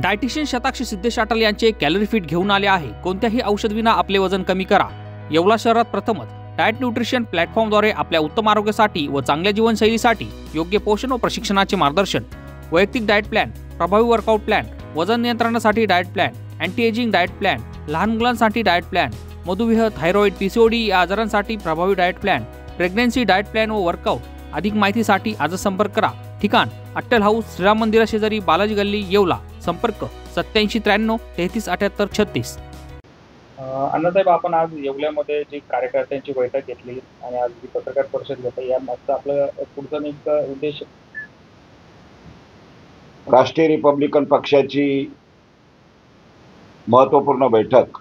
Dietitian Shatakshi Siddhesh Atal यांचे calorie fit घेऊन आले आहे। कोणत्याही औषध विना आपले वजन कमी करा। येवला शहरात प्रथमच डाएट न्यूट्रिशन प्लॅटफॉर्मद्वारे आपल्या उत्तम आरोग्यासाठी व चांगल्या जीवनशैलीसाठी योग्य पोषण व प्रशिक्षणाचे मार्गदर्शन, वैयक्तिक डाएट प्लॅन, प्रभावी वर्कआउट प्लॅन, वजन नियंत्रणासाठी diet plan, anti ageing diet plan, लहान मुलांसाठी डाएट प्लॅन, मधुमेह, थायरॉइड, पीसीओडी या आजारांसाठी प्रभावी diet plan, pregnancy diet plan व वर्कआउट। अधिक माहितीसाठी आजच संपर्क करा। ठिकाण अट्टल हाऊस, श्रीराम मंदिरा शेजारी, बालाजी गल्ली, येवला। संपर्क 8793 33 78 36। अण्णासाहेब, आपण आज येवल्यामध्ये जी कार्यकर्त्यांची बैठक घेतली आणि आज जी पत्रकार परिषद घेतली, या मागचा आपला पुढचा नेमका उद्देश? राष्ट्रीय रिपब्लिकन पक्षाची महत्त्वपूर्ण बैठक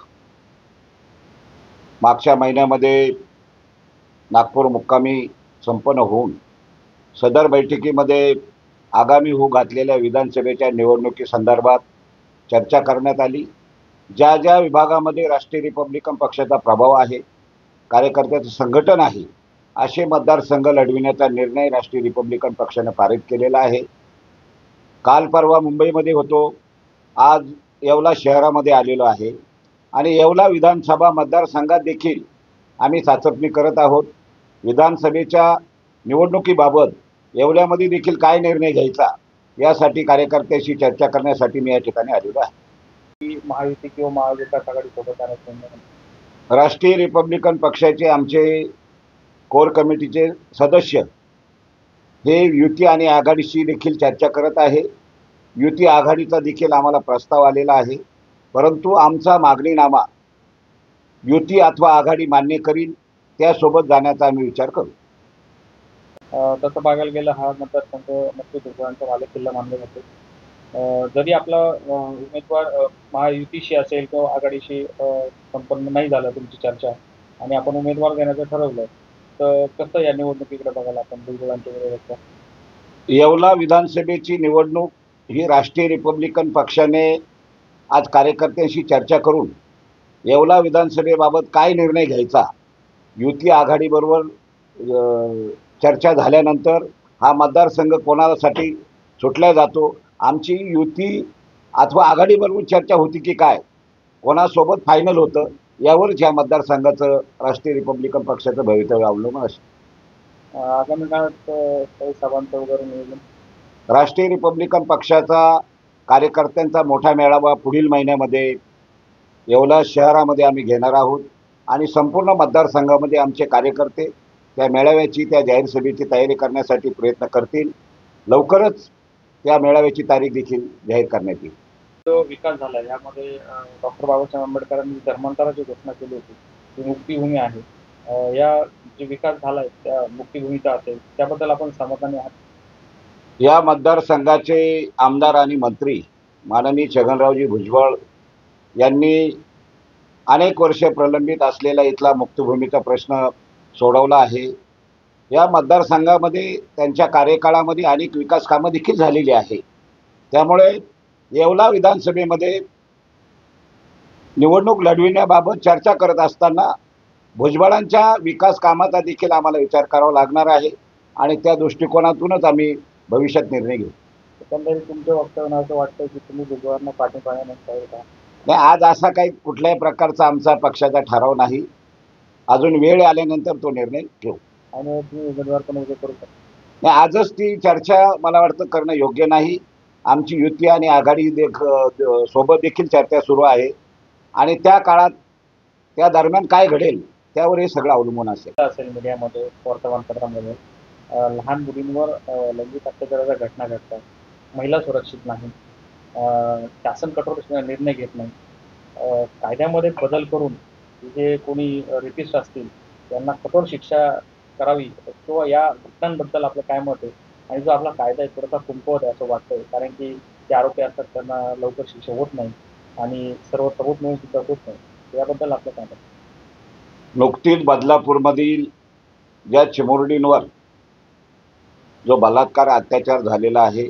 मागच्या महिन्यामध्ये नागपूर मुक्कामी संपन्न होऊन सदर बैठकीमध्ये आगामी होऊ घातलेल्या विधानसभेच्या निवडणुकीसंदर्भात चर्चा करण्यात आली। ज्या ज्या विभागामध्ये राष्ट्रीय रिपब्लिकन पक्षाचा प्रभाव आहे, कार्यकर्त्याचं संघटन आहे, असे मतदारसंघ लढविण्याचा निर्णय राष्ट्रीय रिपब्लिकन पक्षाने पारित केलेला आहे। काल परवा मुंबईमध्ये होतो, आज येवला शहरामध्ये आलेलो आहे आणि येवला विधानसभा मतदारसंघात देखील आम्ही चाचपणी करत आहोत। विधानसभेच्या निवडणुकीबाबत येवल्यामध्ये देखील काय निर्णय घ्यायचा यासाठी कार्यकर्त्यांशी चर्चा करण्यासाठी मी या ठिकाणी आलेलो आहे। महायुती किंवा महाविकास आघाडी सोबत राष्ट्रीय रिपब्लिकन पक्षाचे आमचे कोर कमिटीचे सदस्य हे युती आणि आघाडीशी देखील चर्चा करत आहे। युती आघाडीचा देखील आम्हाला प्रस्ताव आलेला आहे, परंतु आमचा मागणीनामा युती अथवा आघाडी मान्य करील त्यासोबत जाण्याचा आम्ही विचार करू। तसं बघायला गेलं हा मतदारसंघ नक्कीच भुजबळांचा बालेकिल्ला मानले जाते। जरी आपला उमेदवार महायुतीशी असेल किंवा आघाडीशी संपन्न नाही झालं तुमची चर्चा आणि आपण उमेदवार देण्याचं ठरवलं, तर कसं या निवडणुकीकडे बघायला आपण भुजबळांच्या विरोधात? येवला विधानसभेची निवडणूक ही राष्ट्रीय रिपब्लिकन पक्षाने आज कार्यकर्त्यांशी चर्चा करून येवला विधानसभेबाबत काय निर्णय घ्यायचा युती आघाडीबरोबर चर्चा झाल्यानंतर हा मतदारसंघ कोणासाठी सुटला जातो, आमची युती अथवा आघाडीबरोबर चर्चा होती की काय, कोणासोबत फायनल होतं, यावरच या मतदारसंघाचं राष्ट्रीय रिपब्लिकन पक्षाचं भवितव्य अवलंबून असेल। आगामी काळात काही सभांचं वगैरे नियोजन? राष्ट्रीय रिपब्लिकन पक्षाचा कार्यकर्त्यांचा मोठा मेळावा पुढील महिन्यामध्ये येवला शहरामध्ये आम्ही घेणार आहोत आणि संपूर्ण मतदारसंघामध्ये आमचे कार्यकर्ते त्या मेळाव्याची, त्या जाहीर सभेची तयारी करण्यासाठी प्रयत्न करतील। लवकरच त्या मेळाव्याची तारीख देखील जाहीर करण्यात येईल। जो विकास झाला यामध्ये डॉक्टर बाबासाहेब आंबेडकरांनी धर्मांतराची घोषणा केली होती, ती मुक्तीभूमी आहे। या जे विकास झालाय त्या मुक्तीभूमीचा असेल त्याबद्दल आपण समाधानी आहात? या मतदारसंघाचे आमदार आणि मंत्री माननीय छगनरावजी भुजबळ यांनी अनेक वर्षे प्रलंबित असलेला इथला मुक्तीभूमीचा प्रश्न सोडवला आहे। या मतदारसंघामध्ये त्यांच्या कार्यकाळामध्ये अनेक विकास कामं देखील झालेली आहे। त्यामुळे येवला विधानसभेमध्ये निवडणूक लढविण्याबाबत चर्चा करत असताना भुजबळांच्या विकास कामाचा देखील आम्हाला विचार करावा लागणार आहे आणि त्या दृष्टिकोनातूनच आम्ही भविष्यात निर्णय घेऊ। एकंदरीत तुमच्या वक्तव्यानं असं वाटतं की तुम्ही भुजबळांना पाठिंबा देणार का? नाही, आज असा काही कुठल्याही प्रकारचा आमचा पक्षाचा ठराव नाही। अजून वेळ आल्यानंतर तो निर्णय घेऊ आणि तुम्ही उमेदवार पण उभे करू शकता? नाही, आजच ती चर्चा मला वाटतं करणं योग्य नाही। आमची युती आणि आघाडी सोबत देखील चर्चा सुरू आहे आणि त्या काळात त्या दरम्यान काय घडेल त्यावर हे सगळं अवलंबून असेल। मीडियामध्ये, वर्तमानपत्रामध्ये लहान मुलींवर लैंगिक अत्याचाराच्या घटना घडतात, महिला सुरक्षित नाही, शासन कठोर निर्णय घेत नाही, कायद्यामध्ये बदल करून जे कोणी रेपिस्ट असतील त्यांना कठोर शिक्षा करावी किंवा या घटनांबद्दल आपलं काय मत आहे? आणि जो आपला कायदा आहे थोडासा कमकुवत आहे असं वाटतं, कारण की जे आरोपी असतात त्यांना लवकर शिक्षा होत नाही आणि सर्व सबूत मिळून सुद्धा होत नाही, याबद्दल आपलं काय मत? नुकतीच बदलापूरमधील ज्या चिमुरडींवर जो बलात्कार अत्याचार झालेला आहे,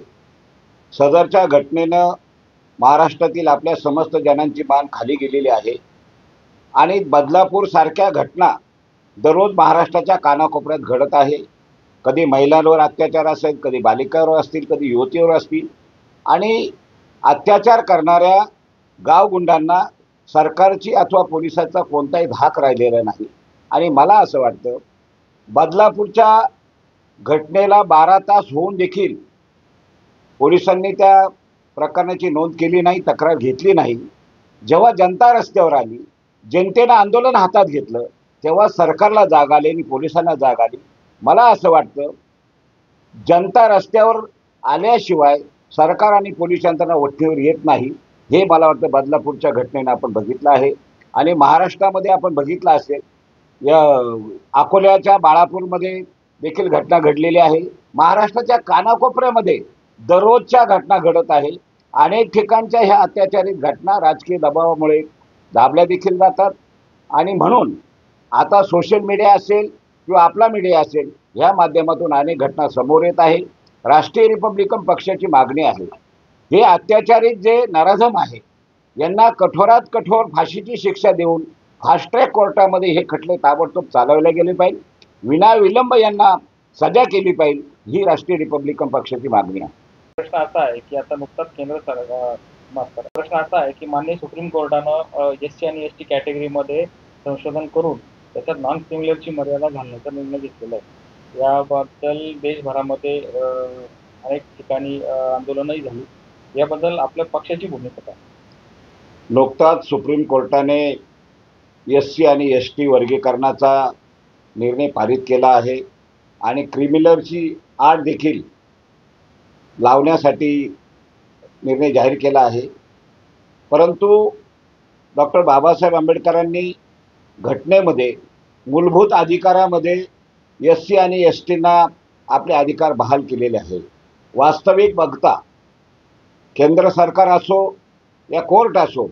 सदरच्या घटनेनं महाराष्ट्रातील आपल्या समस्त जनांची मान खाली गेलेली आहे आणि बदलापूर सारख्या घटना दररोज महाराष्ट्राच्या कानाकोपऱ्यात घडत आहे। कधी महिलांवर अत्याचार असेल, कधी बालिकांवर असतील, कधी युवतीवर असतील आणि अत्याचार करणाऱ्या गावगुंडांना सरकारची अथवा पोलिसांचा कोणताही धाक राहिलेला नाही. आणि मला असं वाटतं बदलापूरच्या घटनेला 12 तास होऊन देखील पोलिसांनी त्या प्रकरणाची नोंद केली नाही, तक्रार घेतली नाही. जेव्हा जनता रस्त्यावर आली, जनतेनं आंदोलन हातात घेतलं, तेव्हा सरकारला जाग आली आणि पोलिसांना जाग आली. मला असं वाटतं जनता रस्त्यावर आल्याशिवाय सरकार आणि पोलीस यंत्रणा वठणीवर येत नाही. हे मला वाटतं बदलापूरच्या घटनेनं आपण बघितलं आहे. आणि महाराष्ट्रामध्ये आपण बघितलं असेल, या अकोल्याच्या बाळापूरमध्ये देखील घटना घडलेली आहे. महाराष्ट्राच्या कानाकोपऱ्यामध्ये दररोजच्या घटना घडत आहे. अनेक ठिकाणच्या ह्या अत्याचारित घटना राजकीय दबावामुळे दाबल्या देखील जातात. आणि म्हणून आता सोशल मीडिया असेल किंवा आपला मीडिया असेल, ह्या माध्यमातून अनेक घटना समोर येत आहे. राष्ट्रीय रिपब्लिकन पक्षाची मागणी आहे, हे अत्याचारित जे नराधम आहे यांना कठोरात कठोर फाशीची शिक्षा देऊन फास्ट ट्रॅक कोर्टामध्ये हे खटले ताबडतोब चालवले गेले पाहिजे. विनाविलंब यांना सजा केली पाहिजे, ही राष्ट्रीय रिपब्लिकन पक्षाची मागणी आहे. प्रश्न असा आहे की आता नुकताच प्रश्न असा आहे की माननीय सुप्रीम कोर्टानं SC आणि ST कॅटेगरीमध्ये संशोधन करून त्याच्यात नॉन क्रिमिनलची मर्यादा घालण्याचा निर्णय घेतलेला आहे. याबद्दल देशभरामध्ये अनेक ठिकाणी आंदोलनही झाली. याबद्दल आपल्या पक्षाची भूमिका काय? नुकताच सुप्रीम कोर्टाने SC आणि ST वर्गीकरणाचा निर्णय पारित केला आहे आणि क्रिमिनलची आड देखील लावण्यासाठी निर्णय जाहीर केला आहे. परंतु डॉक्टर बाबासाहेब आंबेडकरांनी घटनेमध्ये मूलभूत अधिकारामध्ये SC आणि STंना आपले अधिकार बहाल केलेले आहे. वास्तविक बघता केंद्र सरकार असो या कोर्ट असो,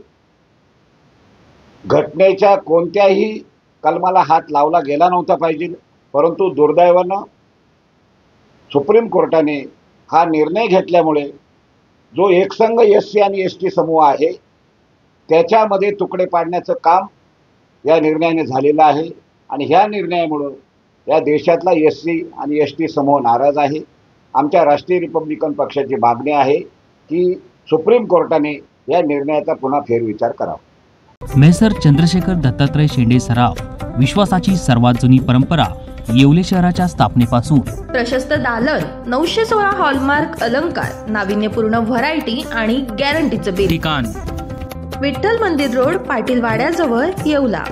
घटनेच्या कोणत्याही कलमाला हात लावला गेला नव्हता पाहिजे. परंतु दुर्दैवानं सुप्रीम कोर्टाने हा निर्णय घेतल्यामुळे जो एकसंघ SC आणि ST समूह आहे त्याच्यामध्ये तुकडे पाडण्याचं काम या निर्णयाने झालेलं आहे. आणि ह्या निर्णयामुळं या देशातला SC आणि ST समूह नाराज आहे. आमच्या राष्ट्रीय रिपब्लिकन पक्षाची मागणी आहे की सुप्रीम कोर्टाने या निर्णयाचा पुन्हा फेरविचार करावा. मेसर चंद्रशेखर दत्तात्रय शेंडे सराफ, विश्वासाची सर्वात जुनी परंपरा. येवले शहराच्या स्थापनेपासून प्रशस्त दालन, 916 हॉलमार्क अलंकार, नाविन्यपूर्ण व्हरायटी आणि गॅरंटीचं बिल. ठिकाण विठ्ठल मंदिर रोड, पाटील वाड्याजवळ, येवला.